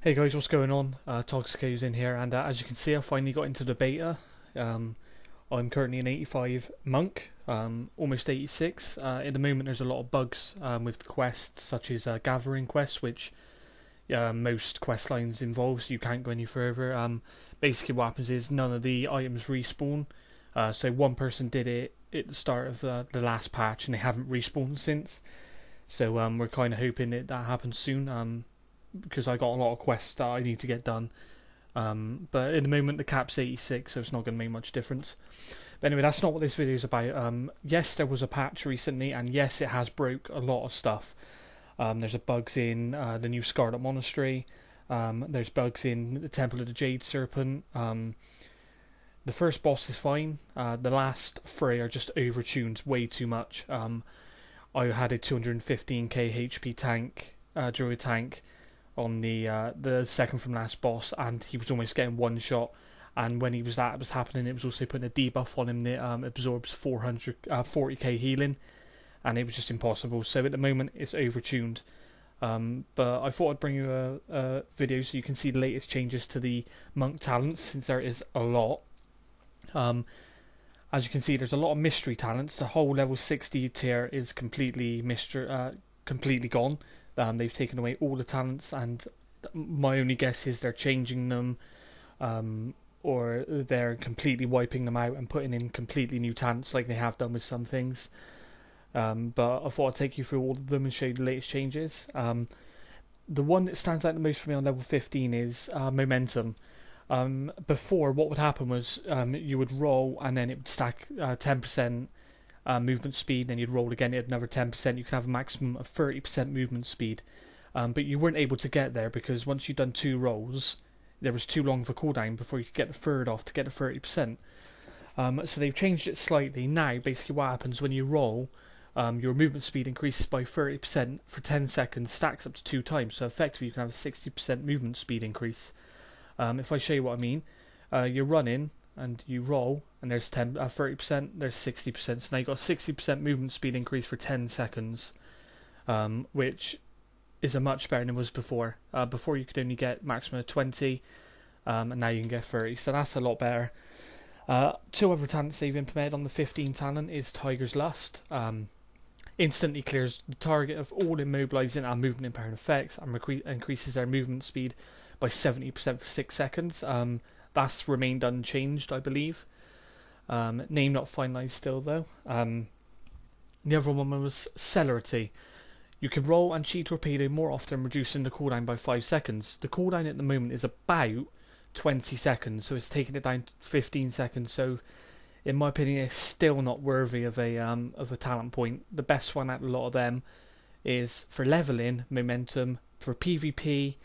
Hey guys, what's going on? Toxico's in here, and as you can see, I finally got into the beta. Um, I'm currently an 85 monk, almost 86. At the moment, there's a lot of bugs with the quests, such as gathering quests, which most quest lines involve, so you can't go any further. Basically, what happens is none of the items respawn. So one person did it at the start of the last patch, and they haven't respawned since. So we're kind of hoping that happens soon. Because I got a lot of quests that I need to get done. But at the moment the cap's 86, so it's not going to make much difference. But anyway, that's not what this video is about. Yes, there was a patch recently, and yes, it has broke a lot of stuff. There's bugs in the new Scarlet Monastery. There's bugs in the Temple of the Jade Serpent. The first boss is fine. The last three are just overtuned way too much. I had a 215k HP tank, druid tank, on the second from last boss, and he was almost getting one shot. And when that was happening, it was also putting a debuff on him that absorbs 40k healing, and it was just impossible. So at the moment it's overtuned. But I thought I'd bring you a video so you can see the latest changes to the monk talents, since there is a lot. As you can see, there's a lot of mystery talents. The whole level 60 tier is completely completely gone. They've taken away all the talents, and my only guess is they're changing them, or they're completely wiping them out and putting in completely new talents like they have done with some things. But I thought I'd take you through all of them and show you the latest changes. The one that stands out the most for me on level 15 is momentum. Before, what would happen was you would roll and then it would stack 10% movement speed, then you'd roll again at another 10%. You can have a maximum of 30% movement speed, but you weren't able to get there because once you'd done 2 rolls, there was too long of a cooldown before you could get the third off to get the 30%. So they've changed it slightly. Now basically what happens when you roll, your movement speed increases by 30% for 10 seconds, stacks up to 2 times, so effectively you can have a 60% movement speed increase. If I show you what I mean, you're running and you roll, and there's 30%, there's 60%. So now you've got a 60% movement speed increase for 10 seconds, which is a much better than it was before. Before you could only get maximum of 20, and now you can get 30, so that's a lot better. 2 other talents they've implemented on the 15 talent is Tiger's Lust. Instantly clears the target of all immobilizing and movement impaired effects, and increases their movement speed by 70% for 6 seconds. That's remained unchanged, I believe. Name not finalised still though. The other one was Celerity. You can roll and cheat torpedo more often, reducing the cooldown by 5 seconds. The cooldown at the moment is about 20 seconds, so it's taking it down to 15 seconds. So, in my opinion, it's still not worthy of a talent point. The best one out of a lot of them is for leveling, momentum. For PvP,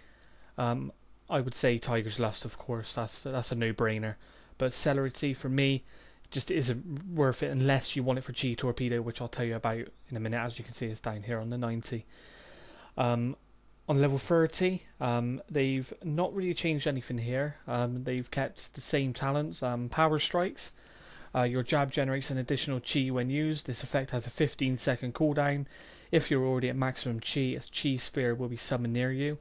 I would say Tiger's Lust, of course. That's a no-brainer. But Celerity, for me, just isn't worth it unless you want it for Chi Torpedo, which I'll tell you about in a minute. As you can see, it's down here on the 90. On level 30, they've not really changed anything here. They've kept the same talents. Power Strikes. Your jab generates an additional Chi when used. This effect has a 15-second cooldown. If you're already at maximum Chi, a Chi sphere will be summoned near you.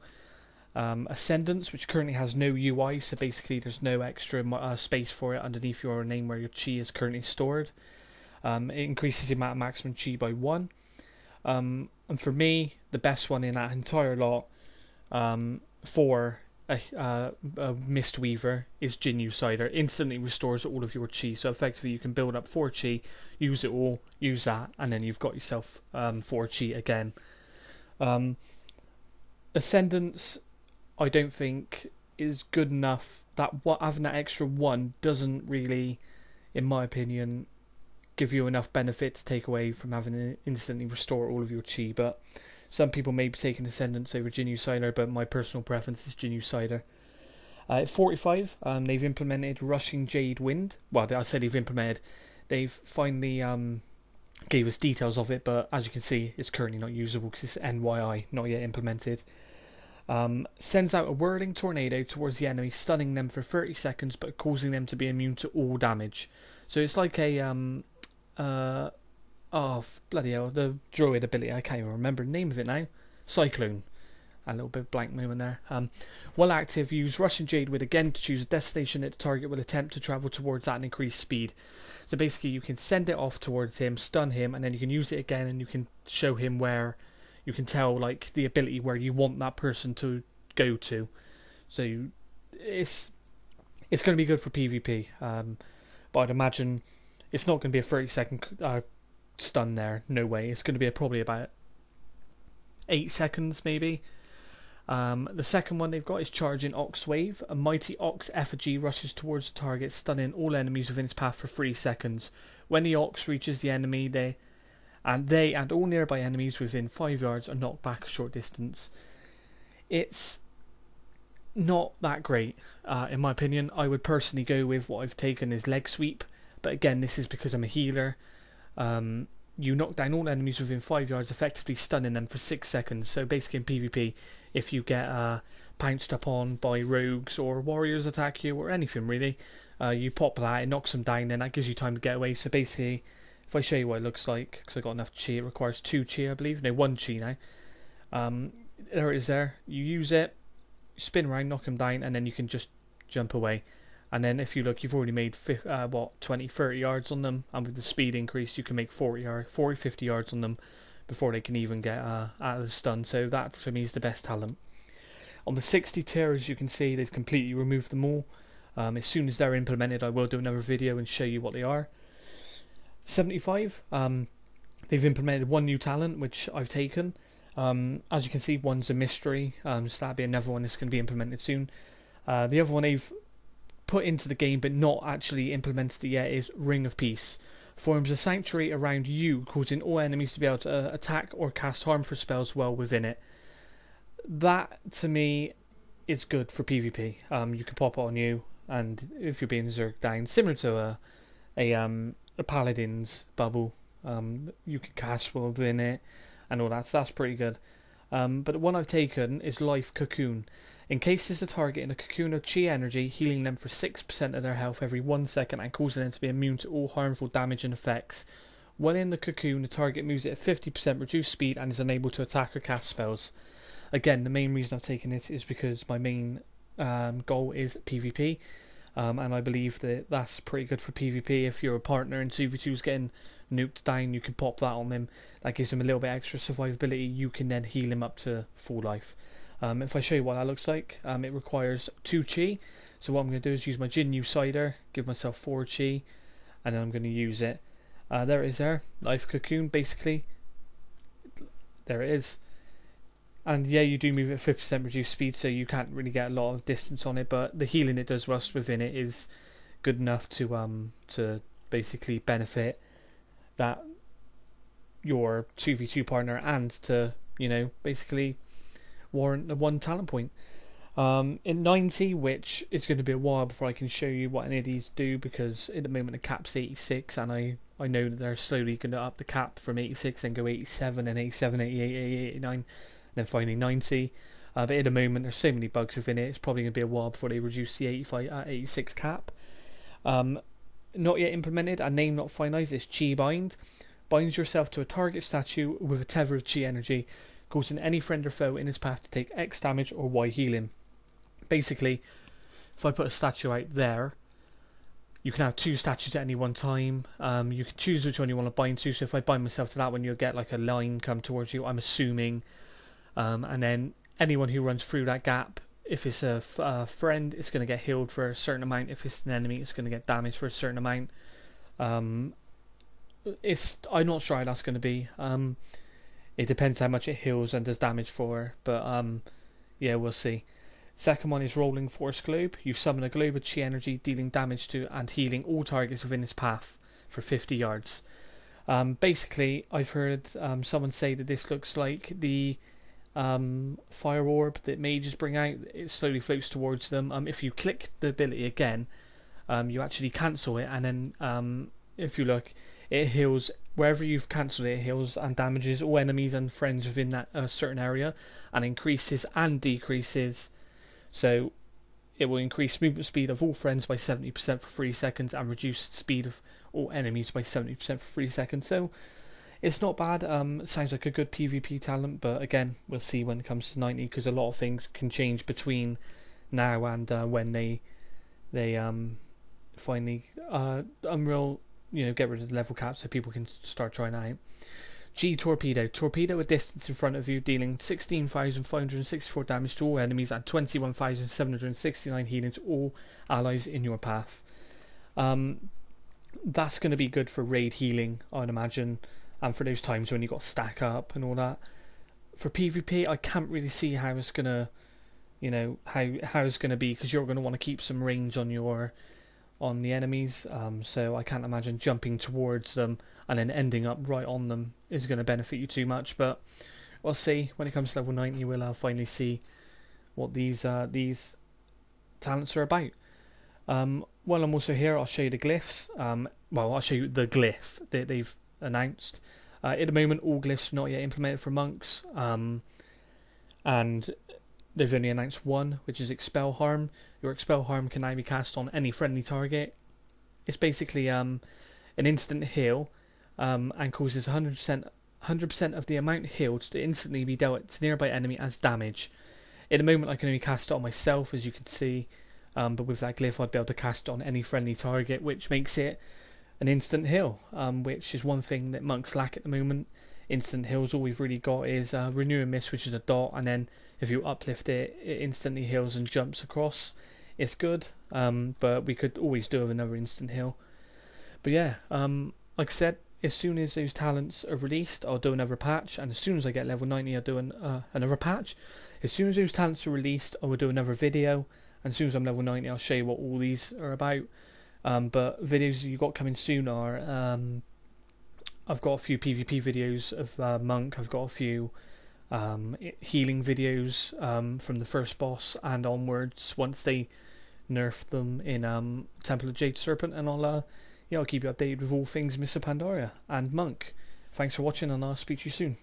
Ascendance, which currently has no UI, so basically there's no extra space for it underneath your name where your Chi is currently stored. It increases the amount of maximum Chi by 1. And for me, the best one in that entire lot for a Mistweaver is Jinyu Cider. Instantly restores all of your Chi, so effectively you can build up 4 Chi, use it all, use that, and then you've got yourself 4 Chi again. Ascendance, I don't think is good enough. Having that extra 1 doesn't really, in my opinion, give you enough benefit to take away from having to instantly restore all of your Chi. But some people may be taking Ascendance over Jinyu Cider, but my personal preference is Jinyu Cider. At 45, they've implemented Rushing Jade Wind. Well, I said they've finally gave us details of it, but as you can see, it's currently not usable because it's NYI, not yet implemented. Sends out a whirling tornado towards the enemy, stunning them for 30 seconds but causing them to be immune to all damage. So it's like a bloody hell, the druid ability, I can't even remember the name of it now. Cyclone. A little bit of blank moment there. While active, use Russian Jade Wood again to choose a destination that the target will attempt to travel towards at an increased speed. So basically you can send it off towards him, stun him, and then you can use it again and you can show him where, you can tell like the ability where you want that person to go to. So it's going to be good for PvP, but I'd imagine it's not going to be a 30-second stun there, no way. It's going to be probably about 8 seconds maybe. The second one they've got is Charging Ox Wave. A mighty ox effigy rushes towards the target, stunning all enemies within its path for 3 seconds. When the ox reaches the enemy, they and all nearby enemies within 5 yards are knocked back a short distance. It's not that great, in my opinion. I would personally go with what I've taken is Leg Sweep, but again, this is because I'm a healer. You knock down all enemies within 5 yards, effectively stunning them for 6 seconds. So basically in PvP, if you get pounced upon by rogues or warriors attack you, or anything really, you pop that, it knocks them down, and that gives you time to get away. So basically, if I show you what it looks like, because I've got enough chi, it requires 2 chi I believe, no 1 chi now. There it is there, you use it, spin around, knock them down, and then you can just jump away. And then if you look, you've already made 20, 30 yards on them, and with the speed increase you can make 40, 50 yards on them before they can even get out of the stun. So that for me is the best talent. On the 60 tier, as you can see, they've completely removed them all. As soon as they're implemented, I will do another video and show you what they are. 75, they've implemented 1 new talent which I've taken. As you can see, one's a mystery, so that'll be another one that's going to be implemented soon. The other one they've put into the game but not actually implemented it yet is Ring of Peace. Forms a sanctuary around you, causing all enemies to be able to attack or cast harmful spells well within it. That to me is good for PvP. You can pop it on you, and if you're being zerged down, similar to a paladin's bubble, you can cast well within it and all that, so that's pretty good. But the one I've taken is Life Cocoon. Encases the target in a cocoon of chi energy, healing them for 6% of their health every 1 second and causing them to be immune to all harmful damage and effects. When in the cocoon, the target moves at 50% reduced speed and is unable to attack or cast spells. Again, the main reason I've taken it is because my main goal is PvP, and I believe that that's pretty good for PvP. If you're a partner and 2v2's getting nuked down, you can pop that on them. That gives them a little bit extra survivability. You can then heal him up to full life. If I show you what that looks like, it requires 2 chi. So what I'm going to do is use my Jinyu Cider, give myself 4 chi, and then I'm going to use it. There it is there, Life Cocoon, basically. There it is. And yeah, you do move at 50% reduced speed, so you can't really get a lot of distance on it, but the healing it does whilst within it is good enough to basically benefit that your 2v2 partner, and to, you know, basically warrant the 1 talent point. In 90, which is going to be a while before I can show you what any of these do, because at the moment the cap's 86, and I know that they're slowly going to up the cap from 86 and go 87 and 87, 88, 88, 89, then finally 90. But at the moment there's so many bugs within it, it's probably going to be a while before they reduce the 86 cap. Not yet implemented, and name not finalized, is Chi Bind. Binds yourself to a target statue with a tether of chi energy, causing any friend or foe in its path to take X damage or Y healing. Basically, if I put a statue out there, you can have 2 statues at any one time. You can choose which one you want to bind to, so if I bind myself to that one, you'll get like a line come towards you, I'm assuming. And then anyone who runs through that gap, if it's a friend, it's going to get healed for a certain amount. If it's an enemy, it's going to get damaged for a certain amount. I'm not sure how that's going to be. It depends how much it heals and does damage for, but yeah, we'll see. Second one is Rolling Force Globe. You summon a globe of chi energy, dealing damage to and healing all targets within its path for 50 yards. Basically, I've heard someone say that this looks like the fire orb that mages bring out. It slowly floats towards them. If you click the ability again, you actually cancel it, and then if you look, it heals wherever you've cancelled it. It heals and damages all enemies and friends within that certain area, and increases and decreases. So it will increase movement speed of all friends by 70% for 3 seconds, and reduce speed of all enemies by 70% for 3 seconds. So It's not bad. It sounds like a good PvP talent, but again, we'll see when it comes to 90 because a lot of things can change between now and when they finally Unreal, get rid of the level cap so people can start trying it out. G Torpedo. Torpedo a distance in front of you, dealing 16,564 damage to all enemies and 21,769 healing to all allies in your path. That's going to be good for raid healing, I'd imagine, and for those times when you got stack up and all that. For PvP, I can't really see how it's gonna, how it's gonna be, because you're going to want to keep some range on the enemies. So I can't imagine jumping towards them and then ending up right on them is going to benefit you too much. But we'll see when it comes to level 90. We'll finally see what these talents are about. While I'm also here, I'll show you the glyphs. I'll show you the glyph that they've announced. At the moment, all glyphs are not yet implemented for monks, and they've only announced one, which is Expel Harm. Your Expel Harm can now be cast on any friendly target. It's basically an instant heal, and causes 100% of the amount healed to instantly be dealt to nearby enemy as damage. At the moment, I can only cast it on myself, as you can see. But with that glyph, I'd be able to cast it on any friendly target, which makes it an instant heal, which is one thing that monks lack at the moment. Instant heals, all we've really got is Renew and Miss, which is a dot, and then if you uplift it, it instantly heals and jumps across. It's good, but we could always do with another instant heal. But yeah, like I said, as soon as those talents are released, I'll do another patch, and as soon as I get level 90, I'll do another patch. As soon as those talents are released, I will do another video. And as soon as I'm level 90, I'll show you what all these are about. But videos you got coming soon are, I've got a few PvP videos of Monk. I've got a few healing videos from the first boss and onwards once they nerf them in Temple of Jade Serpent. And I'll keep you updated with all things Mr. Pandaria and Monk. Thanks for watching, and I'll speak to you soon.